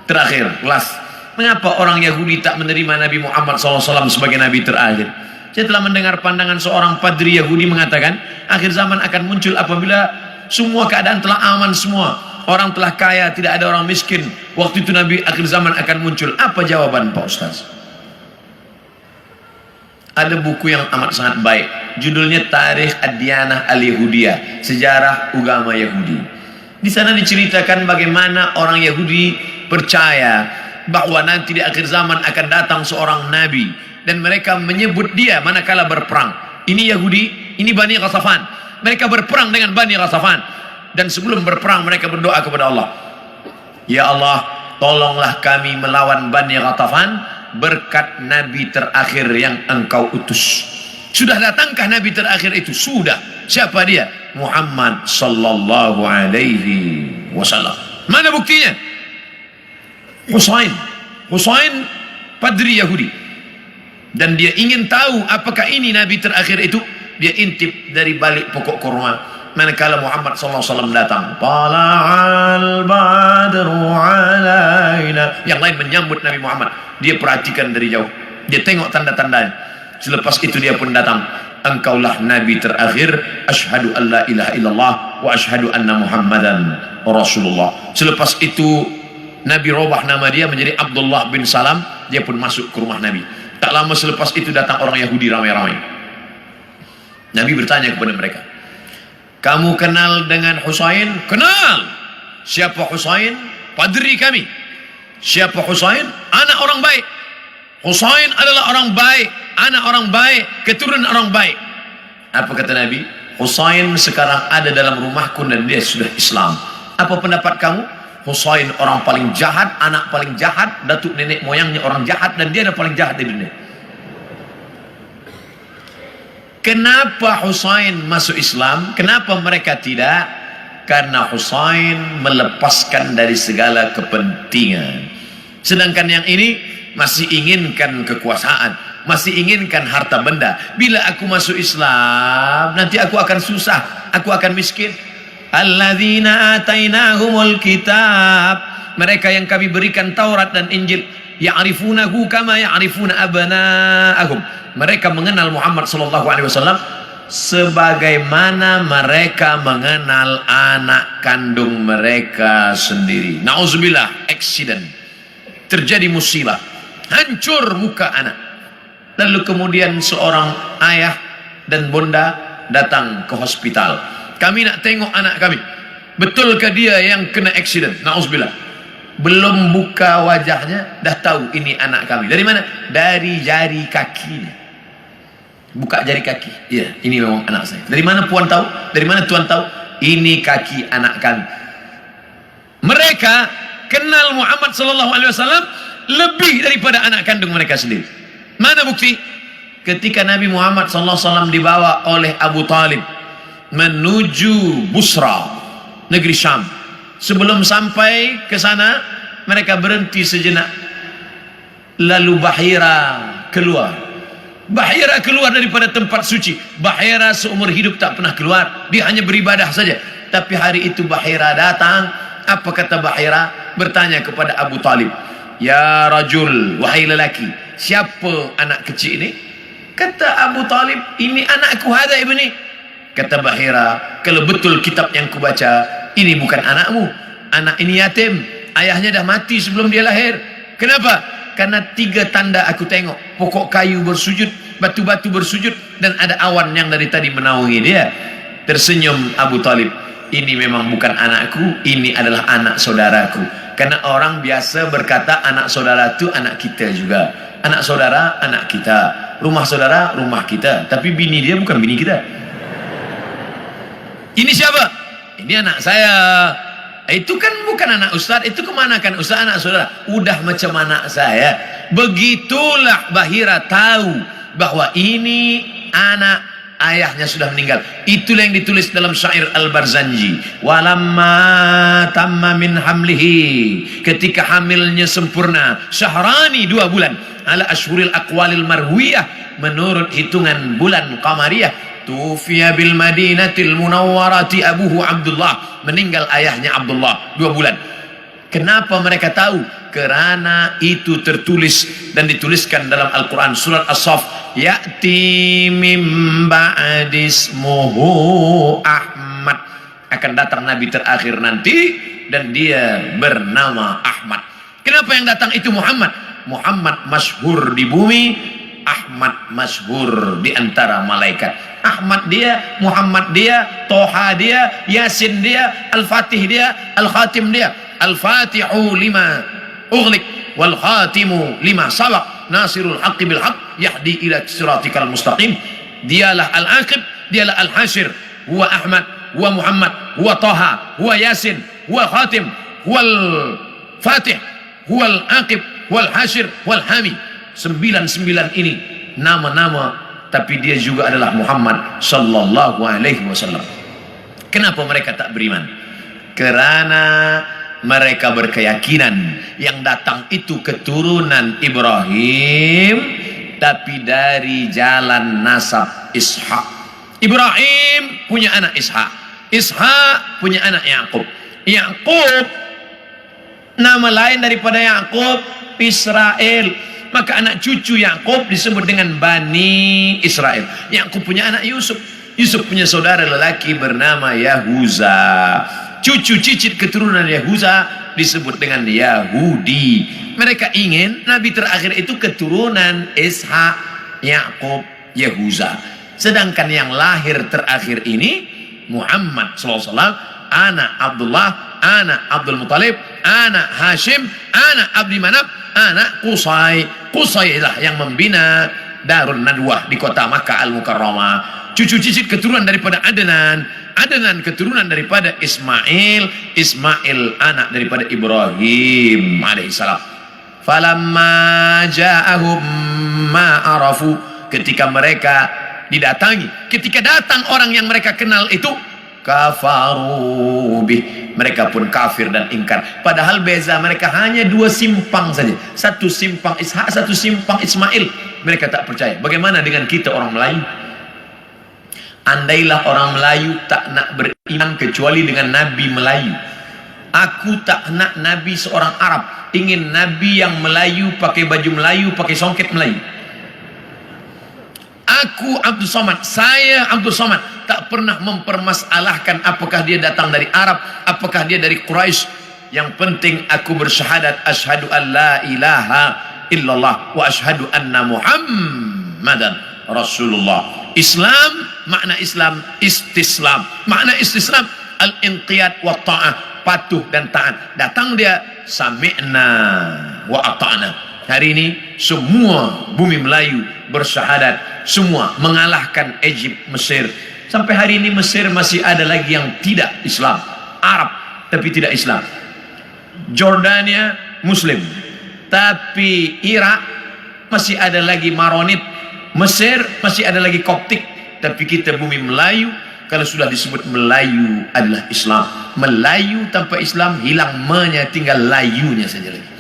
terakhir, last. Mengapa orang Yahudi tak menerima Nabi Muhammad SAW sebagai Nabi terakhir? Saya telah mendengar pandangan seorang padri Yahudi mengatakan, akhir zaman akan muncul apabila semua keadaan telah aman semua. Orang telah kaya, tidak ada orang miskin. Waktu itu Nabi akhir zaman akan muncul. Apa jawaban Pak Ustaz? Ada buku yang amat sangat baik. Judulnya Tarikh Ad-Diyanah Al-Yahudiyah, Sejarah Agama Yahudi. Di sana diceritakan bagaimana orang Yahudi percaya bahwa nanti di akhir zaman akan datang seorang Nabi. Dan mereka menyebut dia manakala berperang. Ini Yahudi, ini Bani Ghatafan. Mereka berperang dengan Bani Ghatafan. Dan sebelum berperang mereka berdoa kepada Allah. Ya Allah, tolonglah kami melawan Bani Ghatafan berkat Nabi terakhir yang engkau utus. Sudah datangkah Nabi terakhir itu? Sudah. Siapa dia? Muhammad sallallahu alaihi wasallam. Mana buktinya? Husain padri Yahudi. Dan dia ingin tahu apakah ini Nabi terakhir itu. Dia intip dari balik pokok kurma. Manakala Muhammad SAW datang, Tala'al badru alaina. Yang lain menyambut Nabi Muhammad. Dia perhatikan dari jauh. Dia tengok tanda-tandanya. Selepas itu dia pun datang. Engkaulah Nabi terakhir. Ashhadu an la ilaha illallah wa ashhadu anna Muhammadan Rasulullah. Selepas itu Nabi robah nama dia menjadi Abdullah bin Salam. Dia pun masuk ke rumah Nabi. Tak lama selepas itu datang orang Yahudi ramai-ramai. Nabi bertanya kepada mereka, kamu kenal dengan Husain? Kenal. Siapa Husain? Padri kami. Siapa Husain? Anak orang baik. Husain adalah orang baik, anak orang baik, keturunan orang baik. Apa kata Nabi? Husain sekarang ada dalam rumahku dan dia sudah Islam. Apa pendapat kamu? Husain orang paling jahat, anak paling jahat, datuk nenek moyangnya orang jahat, dan dia ada paling jahat di dunia. Kenapa Husain masuk Islam? Kenapa mereka tidak? Karena Husain melepaskan dari segala kepentingan. Sedangkan yang ini masih inginkan kekuasaan, masih inginkan harta benda. Bila aku masuk Islam, nanti aku akan susah, aku akan miskin. Alladzina atainahumul kitab, mereka yang kami berikan Taurat dan Injil, ya'rifunahu kama ya'rifuna abna'ahum. Mereka mengenal Muhammad sallallahu alaihi wasallam sebagaimana mereka mengenal anak kandung mereka sendiri. Nauzubillah, accident. Terjadi musibah, hancur muka anak. Lalu kemudian seorang ayah dan bunda datang ke hospital. Kami nak tengok anak kami. Betulkah dia yang kena accident? Nauzubillah. Belum buka wajahnya dah tahu ini anak kami. Dari mana? Dari jari kakinya. Buka jari kaki. Iya, ini memang anak saya. Dari mana puan tahu? Dari mana tuan tahu? Ini kaki anak kami. Mereka kenal Muhammad sallallahu alaihi wasallam lebih daripada anak kandung mereka sendiri. Mana bukti? Ketika Nabi Muhammad sallallahu alaihi wasallam dibawa oleh Abu Talib menuju Busra, negeri Syam. Sebelum sampai ke sana, mereka berhenti sejenak. Lalu Bahira keluar. Bahira keluar daripada tempat suci. Bahira seumur hidup tak pernah keluar. Dia hanya beribadah saja. Tapi hari itu Bahira datang. Apa kata Bahira? Bertanya kepada Abu Talib. Ya rajul, wahai lelaki, siapa anak kecil ini? Kata Abu Talib, ini anakku hada ibni. Kata Bahira, kalau betul kitab yang kubaca, ini bukan anakmu. Anak ini yatim. Ayahnya dah mati sebelum dia lahir. Kenapa? Karena 3 tanda aku tengok. Pokok kayu bersujud, batu-batu bersujud, dan ada awan yang dari tadi menaungi dia. Tersenyum Abu Talib. Ini memang bukan anakku, ini adalah anak saudaraku. Karena orang biasa berkata anak saudara itu anak kita juga. Anak saudara, anak kita. Rumah saudara, rumah kita. Tapi bini dia bukan bini kita. Ini siapa? Ini anak saya. Itu kan bukan anak ustaz. Itu kemana kan ustaz, anak saudara? Udah macam anak saya. Begitulah Bahira tahu bahwa ini anak ayahnya sudah meninggal. Itulah yang ditulis dalam syair Al-Barzanji. Walamma tamma min hamlihi, ketika hamilnya sempurna, syahrani 2 bulan, ala ashhuril aqwalil marwiyah, menurut hitungan bulan qamariyah. Tufiya bil Madinatil Munawwarati abuhu Abdullah, meninggal ayahnya Abdullah 2 bulan. Kenapa mereka tahu? Kerana itu tertulis dan dituliskan dalam Al-Quran surat As-Saff, ya'ti mim ba'dismuhu Ahmad, akan datang Nabi terakhir nanti dan dia bernama Ahmad. Kenapa yang datang itu Muhammad? Muhammad masyhur di bumi, Ahmad masyhur di antara malaikat. Ahmad dia, Muhammad dia, Toha dia, Yasin dia, Al-Fatih dia, Al-Khatim dia. Al-Fatihu lima ughliq wal khatimu lima sabaq, nasirul haqqi bil haqq, yahdi ila siratikal mustaqim. Dialah Al-Aqib, dialah Al-Hashir, huwa Ahmad, huwa Muhammad, huwa Toha, huwa Yasin, huwa Khatim, huwa Al-Fatih, huwa Al-Aqib, huwa Al-Hashir, huwa Al-Hami. 99 ini nama-nama, tapi dia juga adalah Muhammad sallallahu alaihi wasallam. Kenapa mereka tak beriman? Kerana mereka berkeyakinan yang datang itu keturunan Ibrahim, tapi dari jalan nasab Ishak. Ibrahim punya anak Ishak, Ishak punya anak Yakub. Yakub, nama lain daripada Yakub Israel. Maka anak cucu Yakub disebut dengan Bani Israel. Yakub punya anak Yusuf, Yusuf punya saudara lelaki bernama Yahuza. Cucu cicit keturunan Yahuza disebut dengan Yahudi. Mereka ingin Nabi terakhir itu keturunan Ishak, Yakub, Yahuza. Sedangkan yang lahir terakhir ini Muhammad SAW, anak Abdullah, anak Abdul Muttalib, anak Hashim, anak Abdi Manaf, anak Qusay. Qusay lah yang membina Darun Nadwah di kota Makkah Al-Mukarramah. Cucu cicit keturunan daripada Adnan, Adnan keturunan daripada Ismail, Ismail anak daripada Ibrahim alaihissalam. Falamma ja'ahum ma arafu, ketika mereka didatangi, ketika datang orang yang mereka kenal itu, kafaru bih, mereka pun kafir dan ingkar. Padahal beza mereka hanya 2 simpang saja, satu simpang Ishak, satu simpang Ismail. Mereka tak percaya. Bagaimana dengan kita orang Melayu? Andailah orang Melayu tak nak beriman kecuali dengan Nabi Melayu. Aku tak nak Nabi seorang Arab, ingin Nabi yang Melayu, pakai baju Melayu, pakai songket Melayu. Aku Abdul Somad, saya Abdul Somad, tak pernah mempermasalahkan apakah dia datang dari Arab, apakah dia dari Quraisy. Yang penting aku bersyahadat asyhadu an la ilaha illallah wa asyhadu anna Muhammadan Rasulullah. Islam, makna Islam istislam, makna istislam al-inqiyad wa ta'ah, patuh dan taat. Datang dia sami'na wa ata'na. Hari ini semua bumi Melayu bersyahadat, semua mengalahkan Egypt, Mesir. Sampai hari ini Mesir masih ada lagi yang tidak Islam, Arab tapi tidak Islam. Jordania Muslim, tapi Irak masih ada lagi Maronit. Mesir masih ada lagi Koptik. Tapi kita bumi Melayu, kalau sudah disebut Melayu adalah Islam. Melayu tanpa Islam hilang me-nya, tinggal layunya saja lagi.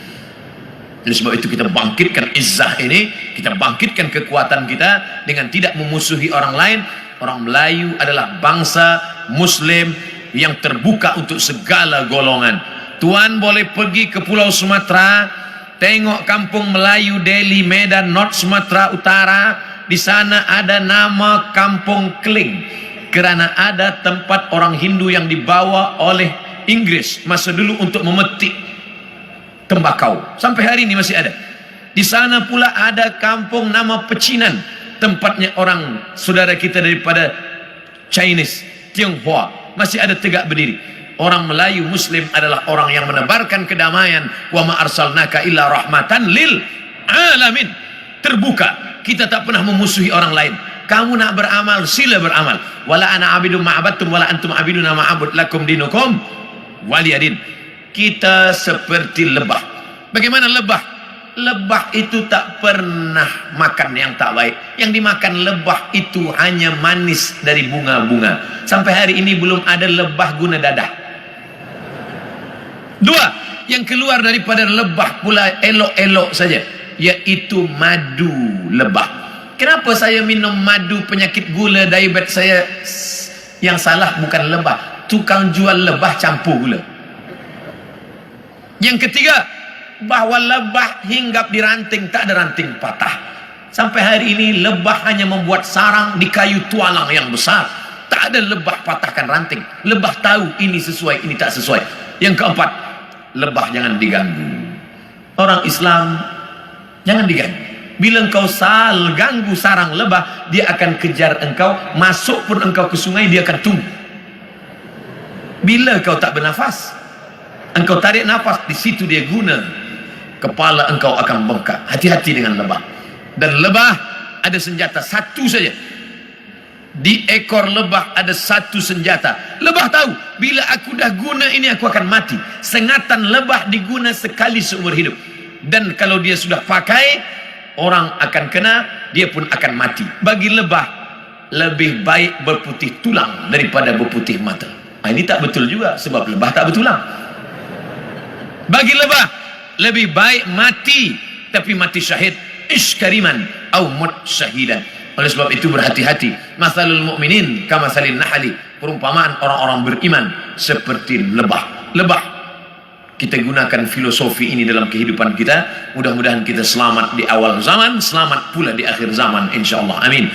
Oleh sebab itu kita bangkitkan izzah ini, kita bangkitkan kekuatan kita dengan tidak memusuhi orang lain. Orang Melayu adalah bangsa Muslim yang terbuka untuk segala golongan. Tuan boleh pergi ke Pulau Sumatera, tengok kampung Melayu Delhi, Medan, North Sumatera Utara. Di sana ada nama Kampung Keling, kerana ada tempat orang Hindu yang dibawa oleh Inggris masa dulu untuk memetik tembakau. Sampai hari ini masih ada. Di sana pula ada kampung nama Pecinan, tempatnya orang saudara kita daripada Chinese, Tionghoa, masih ada tegak berdiri. Orang Melayu Muslim adalah orang yang menebarkan kedamaian. Wa ma arsalnaka illa rahmatan lil alamin. Terbuka, kita tak pernah memusuhi orang lain. Kamu nak beramal, sila beramal. Wala ana abidum ma'abattum wala antum abiduna ma'abud lakum dinukum waliyadin. Kita seperti lebah. Bagaimana lebah? Lebah itu tak pernah makan yang tak baik. Yang dimakan lebah itu hanya manis dari bunga-bunga. Sampai hari ini belum ada lebah guna dadah. 2, yang keluar daripada lebah pula elok-elok saja, yaitu madu lebah. Kenapa saya minum madu penyakit gula, diabetes saya? Yang salah bukan lebah, tukang jual lebah campur gula. Yang ketiga, bahwa lebah hinggap di ranting, tak ada ranting patah. Sampai hari ini lebah hanya membuat sarang di kayu tualang yang besar. Tak ada lebah patahkan ranting. Lebah tahu ini sesuai, ini tak sesuai. Yang keempat, lebah jangan diganggu. Orang Islam jangan diganggu. Bila engkau ganggu sarang lebah, dia akan kejar engkau. Masuk pun engkau ke sungai, dia akan tunggu. Bila kau tak bernafas, engkau tarik nafas, di situ dia guna. Kepala engkau akan bengkak. Hati-hati dengan lebah. Dan lebah ada senjata satu saja. Di ekor lebah ada satu senjata. Lebah tahu, bila aku dah guna ini aku akan mati. Sengatan lebah diguna sekali seumur hidup. Dan kalau dia sudah pakai, orang akan kena, dia pun akan mati. Bagi lebah, lebih baik berputih tulang daripada berputih mata. Ini tak betul juga, sebab lebah tak bertulang. Bagi lebah, lebih baik mati, tapi mati syahid, iskariman au mut syahidan. Oleh sebab itu berhati-hati. Masalul mu'minin kamasalin nahli. Perumpamaan orang-orang beriman seperti lebah. Lebah. Kita gunakan filosofi ini dalam kehidupan kita. Mudah-mudahan kita selamat di awal zaman, selamat pula di akhir zaman, insyaAllah. Amin.